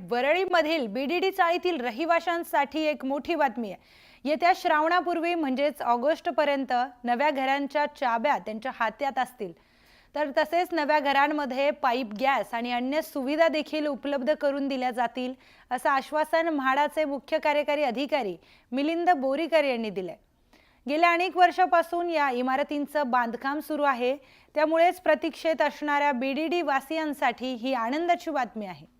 वरळीमधील VDD चाळीतील रहिवाशांसाठी एक मोठी बातमी आहे। येत्या श्रावणापूर्वी म्हणजेच ऑगस्टपर्यंत नव्या घरांच्या चाव्या त्यांच्या हातात असतील। तर तसेच नव्या घरांमध्ये पाईप गॅस आणि अन्य सुविधा देखील उपलब्ध करून दिल्या जातील, असं आश्वासन म्हाडाचे मुख्य कार्यकारी अधिकारी मिलिंद बोरीकर यांनी दिले। गेल्या अनेक वर्षांपासून या इमारतींचं बांधकाम सुरू आहे, त्यामुळेच प्रतीक्षेत असणाऱ्या बीडीडी वासियांसाठी ही आनंदाची बातमी आहे।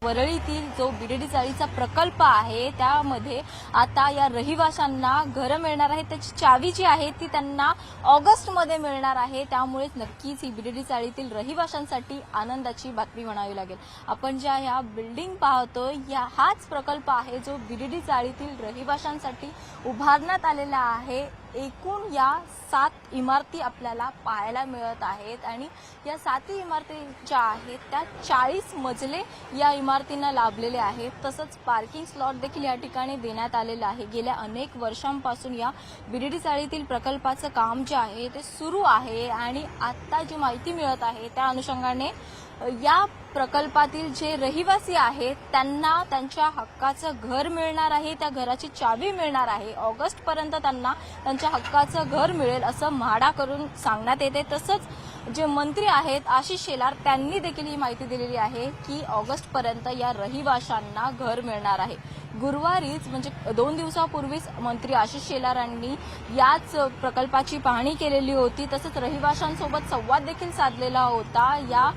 वरळीतील जो बीडीडी चाळीचा प्रकल्प आहे त्यामध्ये आता या रहिवाशांना घर मिळणार आहे। त्याची चावी जी आहे ती त्यांना ऑगस्टमध्ये मिळणार आहे। त्यामुळे नक्कीच ही बीडीडी चाळीतील रहिवाशांसाठी आनंदाची बातमी म्हणावी लागेल। आपण ज्या ह्या बिल्डिंग पाहतोय हाच प्रकल्प आहे जो बीडीडी चाळीतील रहिवाशांसाठी उभारण्यात आलेला आहे। एकूण या 7 इमारती आपल्याला पाहायला मिळत आहेत आणि या 7 इमारती ज्या आहेत त्या 40 मजले या इमारतींना लाभलेले आहेत। तसंच पार्किंग स्लॉट देखील या ठिकाणी देण्यात आलेलं आहे। गेल्या अनेक वर्षांपासून या बीडीडी चाळीतील प्रकल्पाचं काम जे आहे ते सुरू आहे आणि आता जी माहिती मिळत आहे त्या अनुषंगाने या प्रकल्पातील जे रहिवासी आहेत त्यांना त्यांच्या हक्काचं घर मिळणार आहे। त्या घराची चावी मिळणार आहे। ऑगस्ट पर्यंत त्यांना त्यांच्या हक्काचं घर मिळेल असं म्हाडाकडून सांगण्यात येते। तसंच जे मंत्री आहेत आशिष शेलार त्यांनी देखील ही माहिती दिलेली आहे की ऑगस्ट पर्यंत या रहिवाशांना घर मिळणार आहे। गुरुवारीच म्हणजे 2 दिवसापूर्वीच मंत्री आशिष शेलारांनी याच प्रकल्पाची पाहणी केलेली होती। तसंच रहिवाशांसोबत संवाद देखील साधलेला होता। या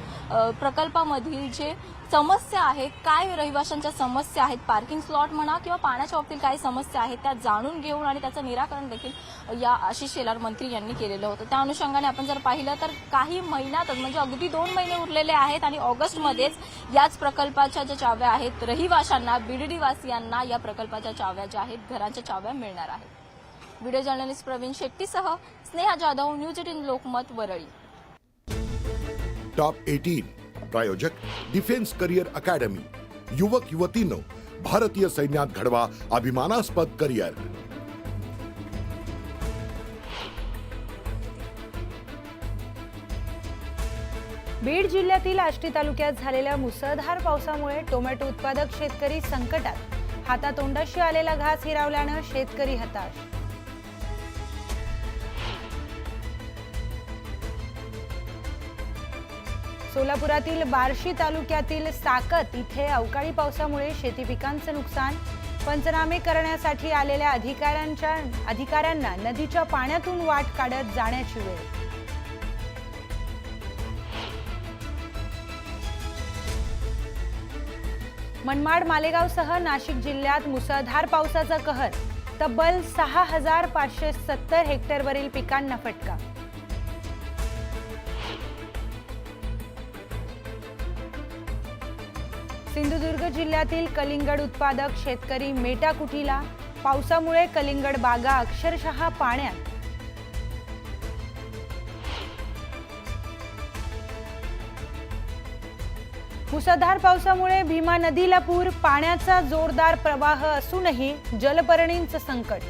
प्रकल्पामधील जे समस्या आहेत, काय रहिवाशांच्या समस्या आहेत, पार्किंग स्लॉट म्हणा किंवा पाण्याच्या बाबतीत काही समस्या आहेत त्या जाणून घेऊन आणि त्याचं निराकरण देखील या आशिष शेलार मंत्री यांनी केलेलं होतं। त्या अनुषंगाने आपण जर पाहिलं तर काही महिन्यातच म्हणजे अगदी 2 महिने उरलेले आहेत आणि ऑगस्टमध्येच याच प्रकल्पाच्या ज्या चाव्या आहेत रहिवाशांना बीडीडी वासियांना या प्रकल्पाच्या चाव्या ज्या आहेत घराच्या चाव्या मिळणार आहेत। व्हिडिओ जर्नलिस्ट प्रवीण शेट्टीसह स्नेहा जाधव, न्यूज 18 लोकमत, वरळी। टॉप 18 प्रायोजक डिफेन्स करियर अकॅडमी। युवक युवतींनो, भारतीय सैन्यात घडवा अभिमानास्पद करियर। बीड जिल्ह्यातील आष्टी तालुक्यात झालेल्या मुसळधार पावसामुळे टोमॅटो उत्पादक शेतकरी संकटात। हातातोंडाशी आलेला घास हिरावल्यानं शेतकरी हताश। सोलापुरातील बार्शी तालुक्यातील साकत इथे अवकाळी पावसामुळे शेती पिकांचं नुकसान। पंचनामे करण्यासाठी आलेल्या अधिकाऱ्यांना नदीच्या पाण्यातून वाट काढत जाण्याची वेळ। मनमाड, मालेगावसह नाशिक जिल्ह्यात मुसळधार पावसाचा कहर। तब्बल 6570 हेक्टरवरील पिकांना फटका। सिंधुदुर्ग जिल्ह्यातील कलिंगड उत्पादक शेतकरी मेटाकुटीला। पावसामुळे कलिंगड बागा अक्षरशः पाण्यात। मुसळधार पावसामुळे भीमा नदीला पूर। पाण्याचा जोरदार प्रवाह असूनही जलपर्णींचं संकट।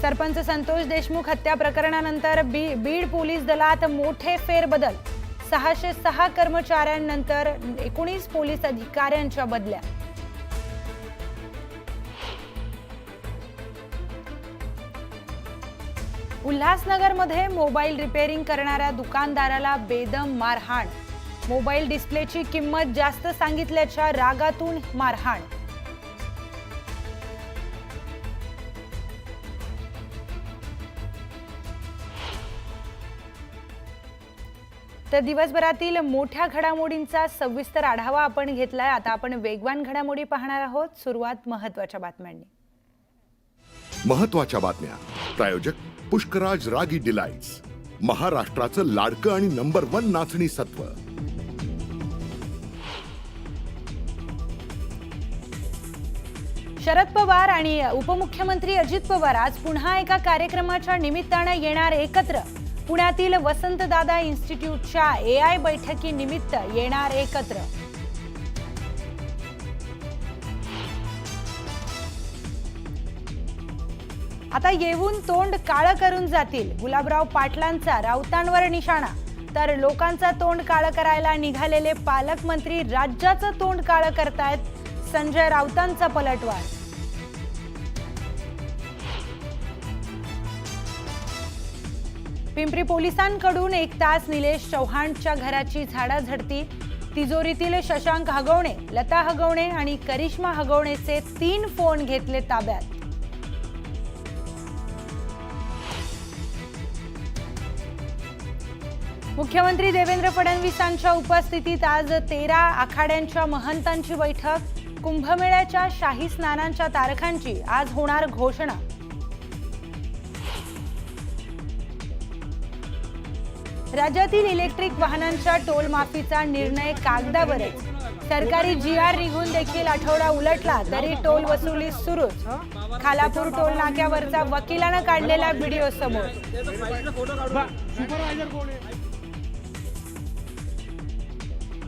सरपंच संतोष देशमुख हत्या प्रकरणानंतर बीड पोलीस दलात मोठे फेरबदल। 606 कर्मचाऱ्यांनंतर 19 पोलीस अधिकाऱ्यांच्या बदल्या। उल्हासनगरमध्ये मोबाईल रिपेअरिंग करणाऱ्या दुकानदाराला बेदम मारहाण। मोबाईल डिस्प्लेची किंमत जास्त सांगितल्याच्या रागातून मारहाण। तर दिवसभरातील मोठ्या घडामोडींचा सविस्तर आढावा आपण घेतलाय। आता आपण वेगवान घडामोडी पाहणार आहोत। सुरुवात महत्त्वाच्या बातम्यांनी। महत्त्वाच्या बातम्या प्रायोजक पुष्कराज रागी डिलाइट्स, महाराष्ट्राचं लाडकं आणि नंबर 1 नाचणी सत्व। शरद पवार आणि उपमुख्यमंत्री अजित पवार आज पुन्हा एका कार्यक्रमाच्या निमित्ताने येणार एकत्र। पुण्यातील वसंतदादा इन्स्टिट्यूटच्या AI बैठकीनिमित्त येणार एकत्र। आता येऊन तोंड काळं करून जातील. गुलाबराव पाटलांचा राऊतांवर निशाणा. तर लोकांचा तोंड काळं करायला निघालेले पालकमंत्री राज्याचं तोंड काळं करतायत. संजय राऊतांचा पलटवार. पिंपरी पोलिसांकडून 1 तास निलेश चव्हाणच्या घराची झाडाझडती. तिजोरीतील शशांक हगवणे, लता हगवणे आणि करिश्मा हगवणेचे 3 फोन घेतले ताब्यात. मुख्यमंत्री देवेंद्र फडणवीसांच्या उपस्थितीत आज 13 आखाड्यांच्या महंतांची बैठक. कुंभमेळ्याच्या शाही स्नानांच्या तारखांची आज होणार घोषणा. राज्यातील इलेक्ट्रिक वाहनांच्या टोल माफीचा निर्णय कागदावरच. सरकारी GR निघून देखील आठवडा उलटला तरी टोल वसुली सुरूच. खालापूर टोल नाक्यावरचा वकिलानं काढलेला व्हिडिओ समोर.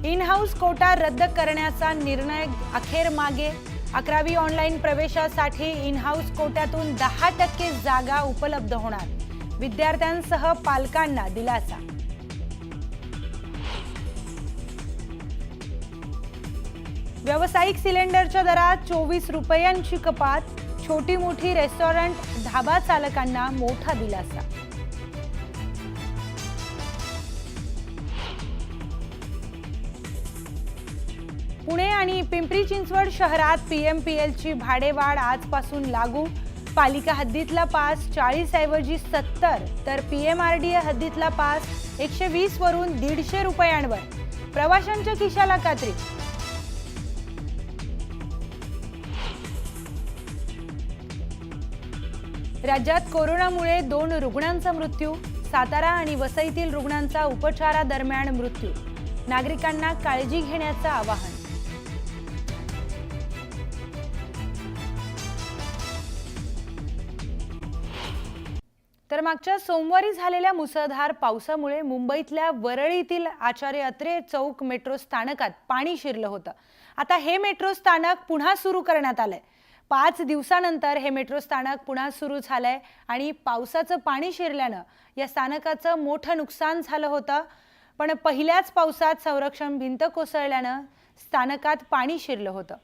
इन हाऊस कोटा रद्द करण्याचा निर्णय अखेर मागे. 11वी ऑनलाईन प्रवेशासाठी इन हाऊस कोट्यातून 10% जागा उपलब्ध होणार. विद्यार्थ्यांसह पालकांना दिलासा. व्यावसायिक सिलेंडरच्या दरात 24 रुपयांची कपात. छोटी मोठी रेस्टॉरंट, धाबा चालकांना मोठा दिलासा. पुणे आणि पिंपरी चिंचवड शहरात PMPLची भाडेवाढ आजपासून लागू. पालिका हद्दीतला पास 40 ऐवजी 70 तर PMRDA हद्दीतला पास 120 वरून 150 रुपयांवर. प्रवाशांच्या खिशाला कात्री. राज्यात कोरोनामुळे 2 रुग्णांचा मृत्यू. सातारा आणि वसईतील रुग्णांचा उपचारादरम्यान मृत्यू. नागरिकांना काळजी घेण्याचं आवाहन. तर मागच्या सोमवारी झालेल्या मुसळधार पावसामुळे मुंबईतल्या वरळीतील आचार्य अत्रे चौक मेट्रो स्थानकात पाणी शिरलं होतं. आता हे मेट्रो स्थानक पुन्हा सुरू करण्यात आलंय. 5 दिवसानंतर हे मेट्रो स्थानक पुन्हा सुरू झालंय आणि पावसाचं पाणी शिरल्यानं या स्थानकाचं मोठं नुकसान झालं होतं. पण पहिल्याच पावसात संरक्षण भिंत कोसळल्यानं स्थानकात पाणी शिरलं होतं.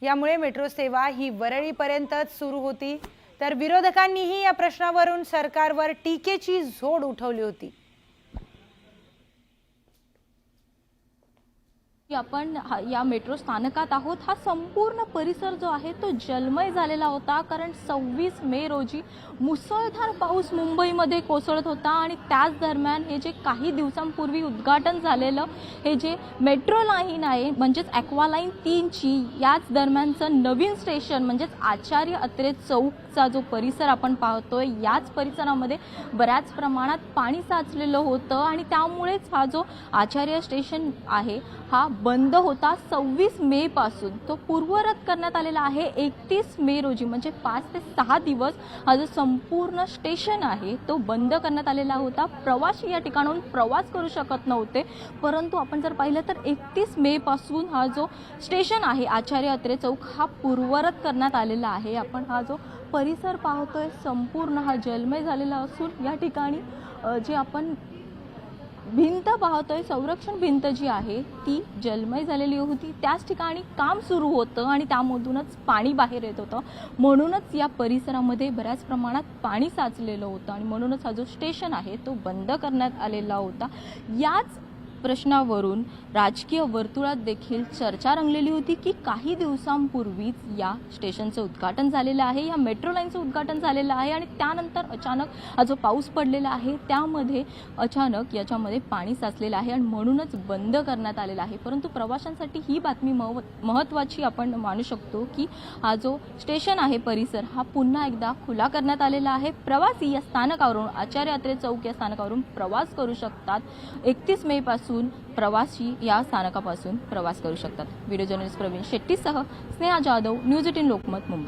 यामुळे मेट्रो सेवा ही वरळीपर्यंतच सुरू होती. तर विरोधकांनीही या प्रश्नावरून सरकारवर टीकेची झोड उठवली होती. आपण या मेट्रो स्थानकात आहोत. हा संपूर्ण परिसर जो आहे तो जलमय झालेला होता, कारण 26 मे रोजी मुसळधार पाऊस मुंबईमध्ये कोसळत होता आणि त्याच दरम्यान हे जे काही दिवसांपूर्वी उद्घाटन झालेलं हे जे मेट्रो लाईन आहे म्हणजेच ॲक्वालाईन 3ची याच दरम्यानचं नवीन स्टेशन म्हणजेच आचार्य अत्रे चौकचा जो परिसर आपण पाहतोय याच परिसरामध्ये बऱ्याच प्रमाणात पाणी साचलेलं होतं आणि त्यामुळेच हा जो आचार्य स्टेशन आहे हा बंद होता. 26 मे पासून तो पूर्वरत करण्यात आलेला आहे. 31 मे रोजी म्हणजे 5 ते 6 दिवस हा जो संपूर्ण स्टेशन आहे तो बंद करण्यात आलेला होता. प्रवासी या ठिकाणाहून प्रवास करू शकत नव्हते. परंतु आपण जर पाहिलं तर 31 मे पासून हा जो स्टेशन आहे आचार्य अत्रे चौक हा पूर्वरत करण्यात आलेला आहे. आपण हा जो परिसर पाहतोय संपूर्ण हा जलमय झालेला असून या ठिकाणी जे आपण भिंत पाहतोय संरक्षण भिंत जी आहे ती जलमय झालेली होती. त्याच ठिकाणी काम सुरू होतं आणि त्यामधूनच पाणी बाहेर येत होतं. म्हणूनच या परिसरामध्ये बऱ्याच प्रमाणात पाणी साचलेलं होतं आणि म्हणूनच हा जो स्टेशन आहे तो बंद करण्यात आलेला होता. याच प्रश्नावरून राजकीय वर्तुळात देखील चर्चा रंगलेली होती की काही दिवसांपूर्वीच या स्टेशनचं उद्घाटन झालेलं आहे, या मेट्रो लाईनचं उद्घाटन झालेलं आहे आणि त्यानंतर अचानक हा जो पाऊस पडलेला आहे त्यामध्ये अचानक याच्यामध्ये पाणी साचलेलं आहे आणि म्हणूनच बंद करण्यात आलेला आहे. परंतु प्रवाशांसाठी ही बातमी महत्त्वाची आपण मानू शकतो की हा जो स्टेशन आहे परिसर हा पुन्हा एकदा खुला करण्यात आलेला आहे. प्रवासी या स्थानकावरून आचार्य अत्रे चौक या स्थानकावरून प्रवास करू शकतात. 31 मे पासून प्रवासी या स्थानकापासून प्रवास करू शकतात. व्हिडिओ जर्नलिस्ट प्रवीण शेट्टीसह स्नेहा जाधव, न्यूज 18 लोकमत, मुंबई.